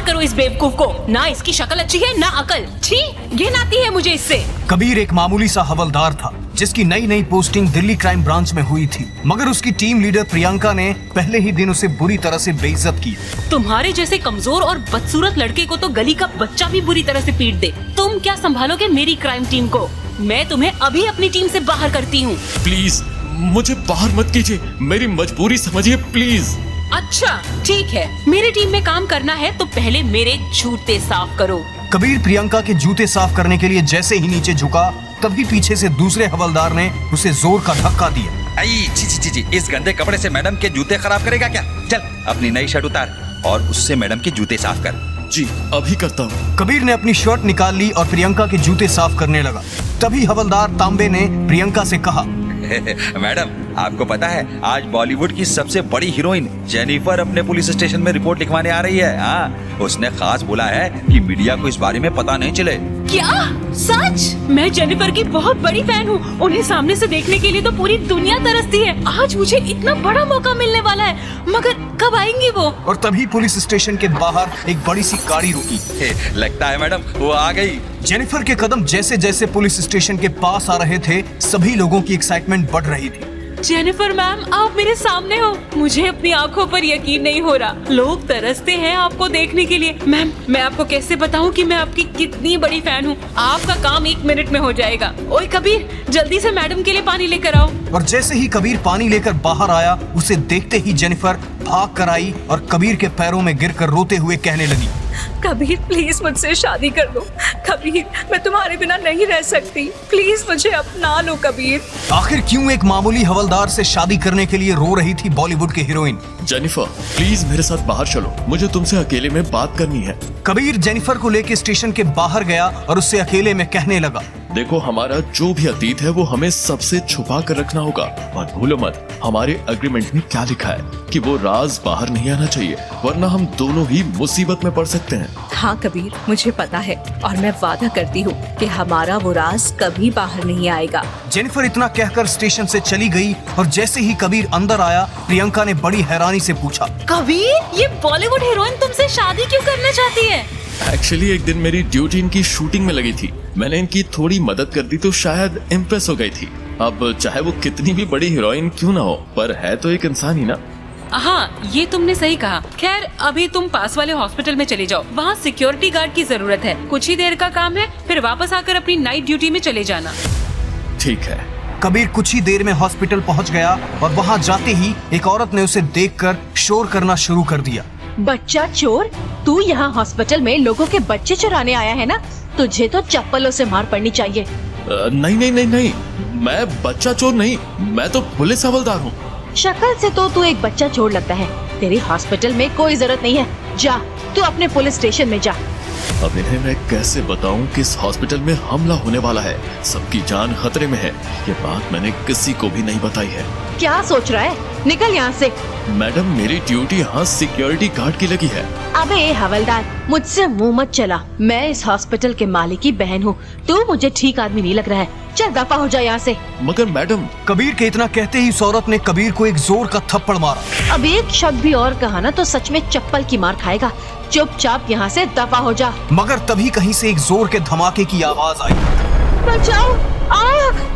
करो इस बेवकूफ को। ना इसकी शक्ल अच्छी है ना अकल। छी, घिन आती है मुझे इससे। कबीर एक मामूली सा हवलदार था जिसकी नई नई पोस्टिंग दिल्ली क्राइम ब्रांच में हुई थी, मगर उसकी टीम लीडर प्रियंका ने पहले ही दिन उसे बुरी तरह से बेइज्जत की। तुम्हारे जैसे कमजोर और बदसूरत लड़के को तो गली का बच्चा भी बुरी तरह से पीट दे। तुम क्या संभालोगे मेरी क्राइम टीम को? मैं तुम्हें अभी अपनी टीम से बाहर करती हूँ। प्लीज मुझे बाहर मत कीजिए, मेरी मजबूरी समझिए प्लीज। अच्छा ठीक है, मेरी टीम में काम करना है तो पहले मेरे जूते साफ करो। कबीर प्रियंका के जूते साफ करने के लिए जैसे ही नीचे झुका, तभी पीछे से दूसरे हवलदार ने उसे जोर का धक्का दिया। आई छी, इस गंदे कपड़े से मैडम के जूते खराब करेगा क्या? चल अपनी नई शर्ट उतार और उससे मैडम के जूते साफ कर। जी अभी करता हूँ। कबीर ने अपनी शर्ट निकाल ली और प्रियंका के जूते साफ करने लगा। तभी हवलदार तांबे ने प्रियंका से कहा, मैडम आपको पता है आज बॉलीवुड की सबसे बड़ी हीरोइन जेनिफर अपने पुलिस स्टेशन में रिपोर्ट लिखवाने आ रही है। हाँ, उसने खास बोला है कि मीडिया को इस बारे में पता नहीं चले। क्या सच? मैं जेनिफर की बहुत बड़ी फैन हूँ। उन्हें सामने से देखने के लिए तो पूरी दुनिया तरसती है। आज मुझे इतना बड़ा मौका मिलने वाला है, मगर कब आएंगी वो? और तभी पुलिस स्टेशन के बाहर एक बड़ी सी गाड़ी रुकी। लगता है मैडम वो आ गई। जेनिफर के कदम जैसे जैसे पुलिस स्टेशन के पास आ रहे थे, सभी लोगों की एक्साइटमेंट बढ़ रही थी। जेनिफर मैम, आप मेरे सामने हो। मुझे अपनी आंखों पर यकीन नहीं हो रहा। लोग तरसते हैं आपको देखने के लिए। मैम, मैं आपको कैसे बताऊं कि मैं आपकी कितनी बड़ी फैन हूं। आपका काम 1 मिनट में हो जाएगा। ओए कबीर, जल्दी से मैडम के लिए पानी लेकर आओ। और जैसे ही कबीर पानी लेकर बाहर आया, उसे देखते ही जेनिफर भाग कर आई और कबीर के पैरों में गिरकर रोते हुए कहने लगी, कबीर प्लीज मुझसे शादी कर लो। कबीर, मैं तुम्हारे बिना नहीं रह सकती। प्लीज मुझे अपना लो कबीर। आखिर क्यों एक मामूली हवलदार से शादी करने के लिए रो रही थी बॉलीवुड की हीरोइन? जेनिफर प्लीज मेरे साथ बाहर चलो, मुझे तुमसे अकेले में बात करनी है। कबीर जेनिफर को लेकर स्टेशन के बाहर गया और उससे अकेले में कहने लगा, देखो हमारा जो भी अतीत है वो हमें सबसे छुपा कर रखना होगा। और भूलो मत, हमारे एग्रीमेंट में क्या लिखा है कि वो राज बाहर नहीं आना चाहिए, वरना हम दोनों ही मुसीबत में पड़ सकते हैं। हाँ कबीर, मुझे पता है और मैं वादा करती हूँ कि हमारा वो राज कभी बाहर नहीं आएगा। जेनिफर इतना कहकर स्टेशन से चली गई और जैसे ही कबीर अंदर आया, प्रियंका ने बड़ी हैरानी से पूछा, कबीर, ये बॉलीवुड हीरोइन तुमसे शादी क्यों करना चाहती है? एक्चुअली एक दिन मेरी ड्यूटी इनकी शूटिंग में लगी थी, मैंने इनकी थोड़ी मदद कर दी तो शायद इम्प्रेस हो गई थी। अब चाहे वो कितनी भी बड़ी हीरोइन क्यों ना हो, पर है तो एक इंसान ही ना। हाँ, ये तुमने सही कहा। खैर अभी तुम पास वाले हॉस्पिटल में चले जाओ, वहाँ सिक्योरिटी गार्ड की जरूरत है। कुछ ही देर का काम है, फिर वापस आकर अपनी नाइट ड्यूटी में चले जाना। ठीक है। कबीर कुछ ही देर में हॉस्पिटल पहुंच गया और वहां जाते ही एक औरत ने उसे देखकर शोर करना शुरू कर दिया। बच्चा चोर, तू यहाँ हॉस्पिटल में लोगों के बच्चे चुराने आया है ना? तुझे तो चप्पलों से मार पड़नी चाहिए। नहीं, मैं बच्चा चोर नहीं, मैं तो पुलिस हवलदार हूँ। शक्ल से तो तू एक बच्चा चोर लगता है। तेरी हॉस्पिटल में कोई जरूरत नहीं है। जा, तू अपने पुलिस स्टेशन में जा। अब इन्हें मैं कैसे बताऊं कि इस हॉस्पिटल में हमला होने वाला है, सबकी जान खतरे में है। ये बात मैंने किसी को भी नहीं बताई है। क्या सोच रहा है? निकल यहाँ से। मैडम मेरी ड्यूटी यहाँ सिक्योरिटी गार्ड की लगी है। अबे हवलदार, मुझसे मुंह मत चला। मैं इस हॉस्पिटल के मालिक की बहन हूँ। तू मुझे ठीक आदमी नहीं लग रहा है। चल दफा हो जा यहाँ से। मगर मैडम। कबीर के इतना कहते ही उस औरत ने कबीर को एक जोर का थप्पड़ मारा। अब एक शब्द भी और कहा ना तो सच में चप्पल की मार खाएगा। चुपचाप यहाँ से दफा हो जा। मगर तभी कहीं से एक जोर के धमाके की आवाज आई। बचाओ!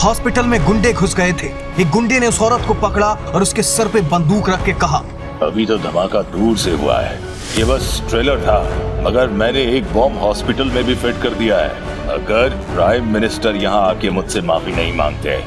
हॉस्पिटल में गुंडे घुस गए थे। एक गुंडे ने उस औरत को पकड़ा और उसके सर पे बंदूक रख के कहा, अभी तो धमाका दूर से हुआ है, ये बस ट्रेलर था, मगर मैंने एक बॉम्ब हॉस्पिटल में भी फिट कर दिया है। अगर प्राइम मिनिस्टर यहाँ आके मुझसे माफी नहीं मांगते,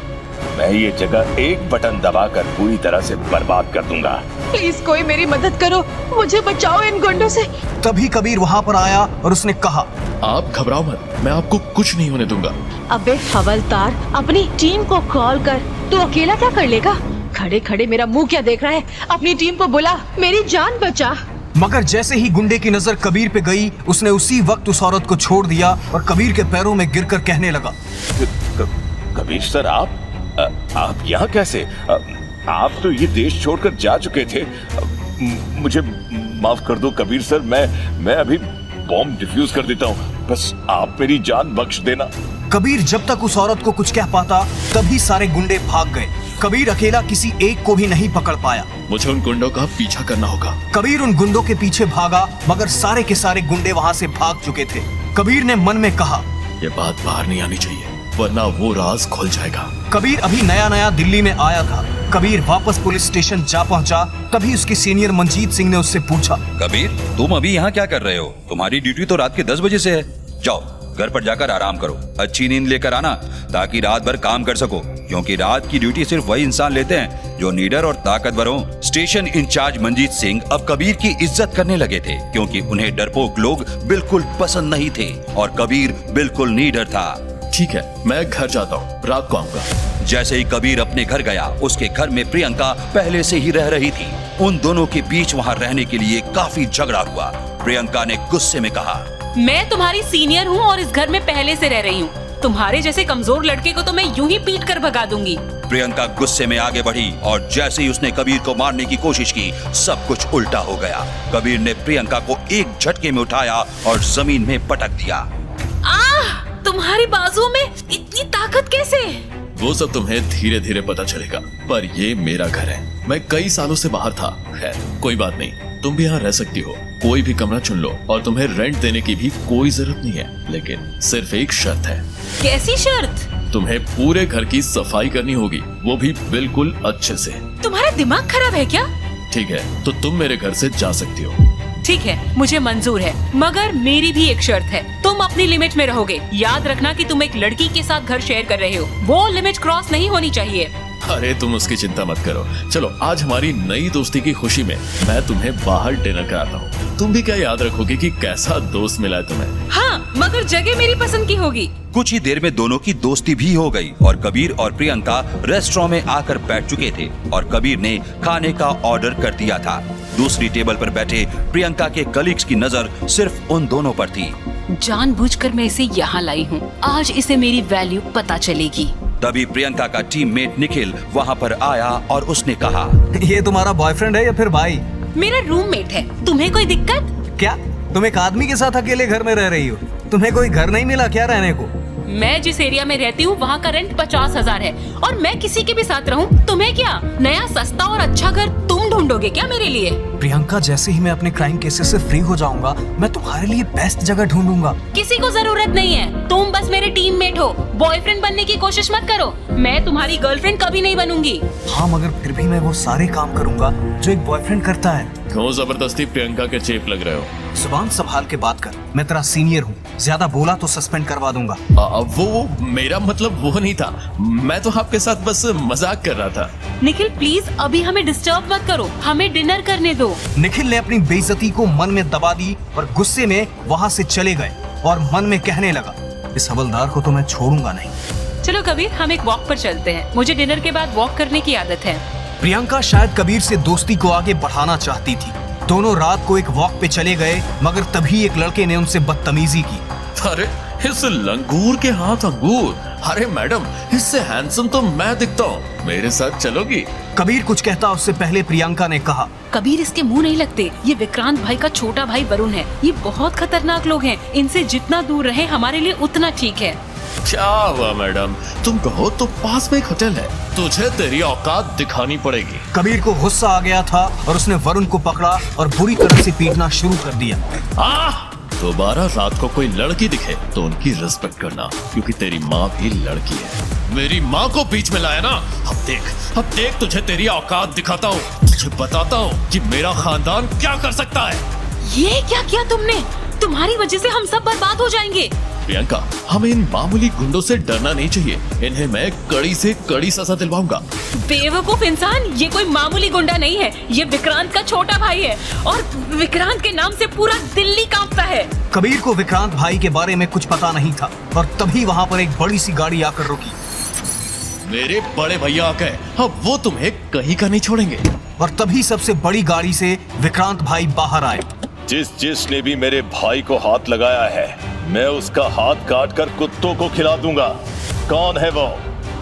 मैं ये जगह एक बटन दबाकर पूरी तरह से बर्बाद कर दूंगा। प्लीज कोई मेरी मदद करो, मुझे बचाओ इन गुंडों से। तभी कबीर वहाँ पर आया और उसने कहा, आप घबराओ मत, मैं आपको कुछ नहीं होने दूंगा। अबे हवलदार, अपनी टीम को कॉल कर। तू अकेला क्या कर लेगा? खड़े खड़े मेरा मुंह क्या देख रहा है? अपनी टीम को बुला, मेरी जान बचा। मगर जैसे ही गुंडे की नजर कबीर पे गई, उसने उसी वक्त उस औरत को छोड़ दिया और कबीर के पैरों में गिरकर कहने लगा, कबीर सर, आप यहाँ कैसे? आप तो ये देश छोड़कर जा चुके थे। मुझे माफ कर दो कबीर सर, मैं अभी बॉम्ब डिफ्यूज कर देता हूँ, बस आप मेरी जान बख्श देना। कबीर जब तक उस औरत को कुछ कह पाता तभी सारे गुंडे भाग गए। कबीर अकेला किसी एक को भी नहीं पकड़ पाया। मुझे उन गुंडों का पीछा करना होगा। कबीर उन गुंडों के पीछे भागा मगर सारे के सारे गुंडे वहाँ से भाग चुके थे। कबीर ने मन में कहा, ये बात बाहर नहीं आनी चाहिए वरना वो राज खुल जाएगा। कबीर अभी नया नया दिल्ली में आया था। कबीर वापस पुलिस स्टेशन जा पहुंचा। तभी उसके सीनियर मंजीत सिंह ने उससे पूछा, कबीर तुम अभी यहाँ क्या कर रहे हो? तुम्हारी ड्यूटी तो रात के 10 बजे से है। जाओ घर पर जाकर आराम करो, अच्छी नींद लेकर आना ताकि रात भर काम कर सको, क्योंकि रात की ड्यूटी सिर्फ वही इंसान लेते हैं जो नीडर और ताकतवर हो। स्टेशन इंचार्ज मंजीत सिंह अब कबीर की इज्जत करने लगे थे, क्योंकि उन्हें डरपोक लोग बिल्कुल पसंद नहीं थे और कबीर बिल्कुल नीडर था। ठीक है, मैं घर जाता हूँ, रात को आऊंगा। जैसे ही कबीर अपने घर गया, उसके घर में प्रियंका पहले से ही रह रही थी। उन दोनों के बीच वहाँ रहने के लिए काफी झगड़ा हुआ। प्रियंका ने गुस्से में कहा, मैं तुम्हारी सीनियर हूँ और इस घर में पहले से रह रही हूँ। तुम्हारे जैसे कमजोर लड़के को तो मैं यूं ही पीट कर भगा दूंगी। प्रियंका गुस्से में आगे बढ़ी और जैसे ही उसने कबीर को मारने की कोशिश की, सब कुछ उल्टा हो गया। कबीर ने प्रियंका को एक झटके में उठाया और जमीन में पटक दिया। तुम्हारी बाजुओं में इतनी ताकत कैसे? वो सब तुम्हें धीरे धीरे पता चलेगा, पर ये मेरा घर है। मैं कई सालों से बाहर था। खैर कोई बात नहीं, तुम भी यहाँ रह सकती हो। कोई भी कमरा चुन लो और तुम्हें रेंट देने की भी कोई जरूरत नहीं है, लेकिन सिर्फ एक शर्त है। कैसी शर्त? तुम्हें पूरे घर की सफाई करनी होगी, वो भी बिल्कुल अच्छे से। तुम्हारा दिमाग खराब है क्या? ठीक है, तो तुम मेरे घर से जा सकती हो। ठीक है, मुझे मंजूर है, मगर मेरी भी एक शर्त है। तुम अपनी लिमिट में रहोगे। याद रखना कि तुम एक लड़की के साथ घर शेयर कर रहे हो, वो लिमिट क्रॉस नहीं होनी चाहिए। अरे तुम उसकी चिंता मत करो। चलो आज हमारी नई दोस्ती की खुशी में मैं तुम्हें बाहर डिनर कराता हूँ। तुम भी क्या याद रखोगे कि कैसा दोस्त मिला है तुम्हें। हाँ, मगर जगह मेरी पसंद की होगी। कुछ ही देर में दोनों की दोस्ती भी हो गई और कबीर और प्रियंका रेस्टोरेंट में आकर बैठ चुके थे और कबीर ने खाने का ऑर्डर कर दिया था। दूसरी टेबल पर बैठे प्रियंका के कलीग्स की नजर सिर्फ उन दोनों पर थी। जानबूझकर मैं इसे यहाँ लाई हूँ, आज इसे मेरी वैल्यू पता चलेगी। तभी प्रियंका का टीममेट निखिल वहाँ पर आया और उसने कहा, ये तुम्हारा बॉयफ्रेंड है या फिर भाई? मेरा रूममेट है। तुम्हें कोई दिक्कत? क्या तुम एक आदमी के साथ अकेले घर में रह रही हो? तुम्हें कोई घर नहीं मिला क्या रहने को? मैं जिस एरिया में रहती हूँ वहाँ का रेंट 50,000 है और मैं किसी के भी साथ रहूँ, तुम्हें क्या? नया सस्ता और अच्छा घर तुम ढूंढोगे क्या मेरे लिए? प्रियंका, जैसे ही मैं अपने क्राइम केसेस से फ्री हो जाऊंगा, मैं तुम्हारे लिए बेस्ट जगह ढूंढूंगा। किसी को जरूरत नहीं है, तुम बस मेरे टीममेट हो। बॉयफ्रेंड बनने की कोशिश मत करो, मैं तुम्हारी गर्लफ्रेंड कभी नहीं बनूंगी। हाँ, मगर फिर भी मैं वो सारे काम करूंगा जो एक बॉयफ्रेंड करता है। क्यों जबरदस्ती प्रियंका के चेप लग रहे हो? जुबान संभाल के बात कर, मैं तेरा सीनियर हूँ। ज्यादा बोला तो सस्पेंड करवा दूंगा। वो मेरा मतलब वो नहीं था। मैं तो आपके साथ बस मजाक कर रहा था। निखिल प्लीज अभी हमें डिस्टर्ब मत करो, हमें डिनर करने दो। निखिल ने अपनी बेइज्जती को मन में दबा दी और गुस्से में वहाँ से चले गए और मन में कहने लगा, इस हवलदार को तो मैं छोड़ूंगा नहीं। चलो कबीर, हम एक वॉक पर चलते हैं। मुझे डिनर के बाद वॉक करने की आदत है। प्रियंका शायद कबीर से दोस्ती को आगे बढ़ाना चाहती थी। दोनों रात को एक वॉक पे चले गए, मगर तभी एक लड़के ने उनसे बदतमीजी की। अरे इस लंगूर के हाथ अंगूर। अरे मैडम, इससे हैंडसम तो मैं दिखता हूँ, मेरे साथ चलोगी? कबीर कुछ कहता उससे पहले प्रियंका ने कहा, कबीर इसके मुंह नहीं लगते। ये विक्रांत भाई का छोटा भाई वरुण है। ये बहुत खतरनाक लोग हैं, इनसे जितना दूर रहे हमारे लिए उतना ठीक है। क्या हुआ मैडम, तुम कहो तो पास में एक होटल है, तुझे तेरी औकात दिखानी पड़ेगी। कबीर को गुस्सा आ गया था और उसने वरुण को पकड़ा और बुरी तरह से पीटना शुरू कर दिया। दोबारा रात को कोई लड़की दिखे तो उनकी रिस्पेक्ट करना, क्योंकि तेरी माँ भी लड़की है। मेरी माँ को बीच में लाया ना, अब देख तुझे तेरी औकात दिखाता हूँ। तुझे बताता हूँ कि मेरा खानदान क्या कर सकता है। ये क्या किया तुमने? तुम्हारी वजह से हम सब बर्बाद हो जाएंगे। प्रियंका, हमें इन मामूली गुंडों से डरना नहीं चाहिए। इन्हें मैं कड़ी से कड़ी सजा दिलवाऊंगा। बेवकूफ इंसान, ये कोई मामूली गुंडा नहीं है, ये विक्रांत का छोटा भाई है और विक्रांत के नाम से पूरा दिल्ली कांपता है। कबीर को विक्रांत भाई के बारे में कुछ पता नहीं था और तभी वहाँ पर एक बड़ी सी गाड़ी आकर रुकी। मेरे बड़े भैया आ गए, अब वो तुम्हें कहीं का नहीं छोड़ेंगे। और तभी सबसे बड़ी गाड़ी से विक्रांत भाई बाहर आए। जिसने भी मेरे भाई को हाथ लगाया है, मैं उसका हाथ काट कर कुत्तों को खिला दूंगा। कौन है वो?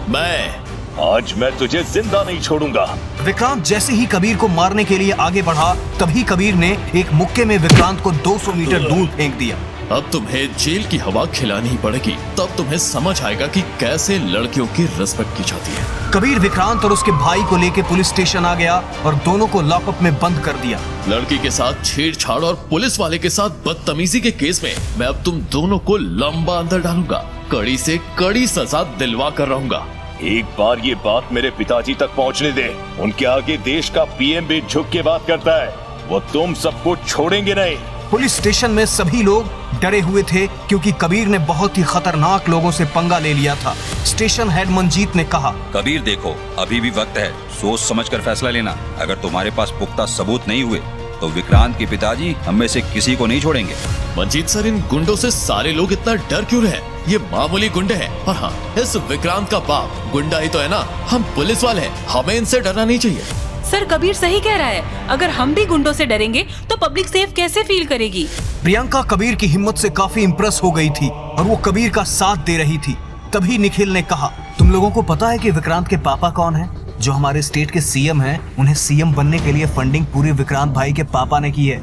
मैं। आज मैं तुझे जिंदा नहीं छोड़ूंगा। विक्रांत जैसे ही कबीर को मारने के लिए आगे बढ़ा, तभी कबीर ने एक मुक्के में विक्रांत को 200 मीटर दूर फेंक दिया। अब तुम्हें जेल की हवा खिलानी ही पड़ेगी, तब तुम्हें समझ आएगा कि कैसे लड़कियों की रिस्पेक्ट की जाती है। कबीर विक्रांत और उसके भाई को लेके पुलिस स्टेशन आ गया और दोनों को लॉकअप में बंद कर दिया। लड़की के साथ छेड़छाड़ और पुलिस वाले के साथ बदतमीजी के केस में मैं अब तुम दोनों को लंबा अंदर डालूंगा, कड़ी से कड़ी सजा दिलवा कर रहूंगा। एक बार ये बात मेरे पिताजी तक पहुंचने दे। उनके आगे देश का पीएम भी झुक के बात करता है। वो तुम सबको छोड़ेंगे नहीं। पुलिस स्टेशन में सभी लोग डरे हुए थे क्योंकि कबीर ने बहुत ही खतरनाक लोगों से पंगा ले लिया था। स्टेशन हेड मंजीत ने कहा, कबीर देखो, अभी भी वक्त है, सोच समझ कर फैसला लेना। अगर तुम्हारे पास पुख्ता सबूत नहीं हुए तो विक्रांत के पिताजी हम में से किसी को नहीं छोड़ेंगे। मंजीत सर, इन गुंडों से सारे लोग इतना डर क्यों रहे? ये मामूली गुंडे हैं। और हाँ, इस विक्रांत का बाप गुंडा ही तो है ना। हम पुलिस वाले हैं, हमें इनसे डरना नहीं चाहिए। सर कबीर सही कह रहा है, अगर हम भी गुंडों से डरेंगे तो पब्लिक सेफ कैसे फील करेगी? प्रियंका कबीर की हिम्मत से काफी इम्प्रेस हो गई थी और वो कबीर का साथ दे रही थी। तभी निखिल ने कहा, तुम लोगों को पता है कि विक्रांत के पापा कौन है? जो हमारे स्टेट के सीएम हैं, उन्हें सीएम बनने के लिए फंडिंग पूरी विक्रांत भाई के पापा ने की है।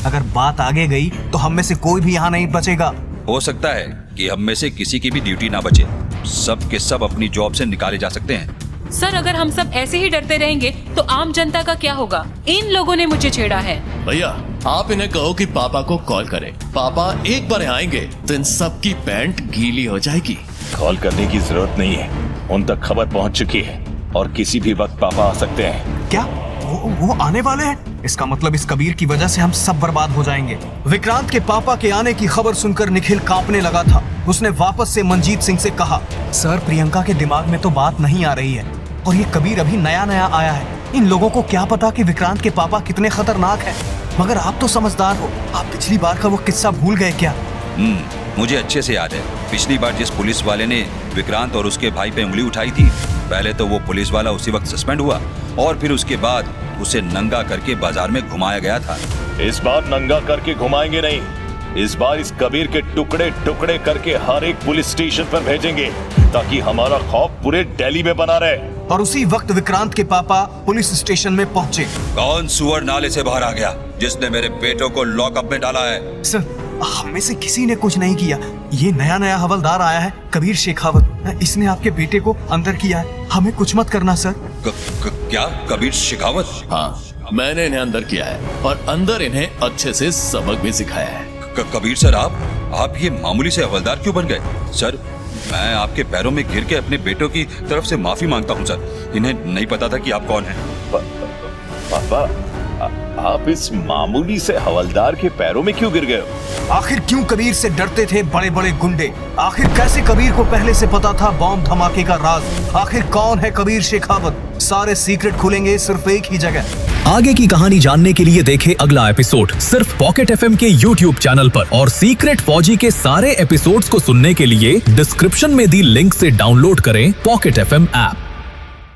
अगर बात आगे गई तो हम में से कोई भी यहाँ नहीं बचेगा। हो सकता है कि हम में से किसी की भी ड्यूटी ना बचे, सब के सब अपनी जॉब से निकाले जा सकते हैं। सर अगर हम सब ऐसे ही डरते रहेंगे तो आम जनता का क्या होगा? इन लोगों ने मुझे छेड़ा है। भैया, आप इन्हें कहो कि पापा को कॉल करें। पापा एक बार आएंगे तो इन सब की पैंट गीली हो जाएगी। कॉल करने की जरूरत नहीं है, उन तक खबर पहुंच चुकी है और किसी भी वक्त पापा आ सकते हैं। क्या वो आने वाले हैं? इसका मतलब इस कबीर की वजह से हम सब बर्बाद हो जाएंगे। विक्रांत के पापा के आने की खबर सुनकर निखिल कांपने लगा था। उसने वापस से मंजीत सिंह से कहा, सर प्रियंका के दिमाग में तो बात नहीं आ रही है और ये कबीर अभी नया नया आया है। इन लोगों को क्या पता कि विक्रांत के पापा कितने खतरनाक हैं। मगर आप तो समझदार हो, आप पिछली बार का वो किस्सा भूल गए क्या? मुझे अच्छे से याद है, पिछली बार जिस पुलिस वाले ने विक्रांत और उसके भाई पे उंगली उठाई थी, पहले तो वो पुलिस वाला उसी वक्त सस्पेंड हुआ और फिर उसके बाद उसे नंगा करके बाजार में घुमाया गया था। इस बार नंगा करके घुमाएंगे नहीं, इस बार इस कबीर के टुकड़े टुकड़े करके हर एक पुलिस स्टेशन पर भेजेंगे ताकि हमारा खौफ पूरे दिल्ली में बना रहे। और उसी वक्त विक्रांत के पापा पुलिस स्टेशन में पहुंचे। कौन सुअर नाले से बाहर आ गया जिसने मेरे बेटों को लॉकअप में डाला है? सर हम में से किसी ने कुछ नहीं किया। ये नया नया हवलदार आया है, कबीर शेखावत। इसने आपके बेटे को अंदर किया है। हमें कुछ मत करना सर। क्या कबीर शेखावत? हाँ, मैंने इन्हें अंदर किया है और अंदर इन्हें अच्छे से सबक भी सिखाया है। कबीर सर, आप ये मामूली से हवलदार क्यों बन गए? सर मैं आपके पैरों में गिर के अपने बेटों की तरफ से माफी मांगता हूँ सर। इन्हें नहीं पता था कि आप कौन हैं। पापा, आप इस मामूली से हवलदार के पैरों में क्यों गिर गए? आखिर क्यों कबीर से डरते थे बड़े बड़े गुंडे? आखिर कैसे कबीर को पहले से पता था बॉम्ब धमाके का राज? आखिर कौन है कबीर शेखावत? सारे सीक्रेट खुलेंगे सिर्फ एक ही जगह। आगे की कहानी जानने के लिए देखें अगला एपिसोड सिर्फ पॉकेट एफएम के YouTube चैनल पर। और सीक्रेट फौजी के सारे एपिसोड्स को सुनने के लिए डिस्क्रिप्शन में दी लिंक से डाउनलोड करें पॉकेट एफएम ऐप।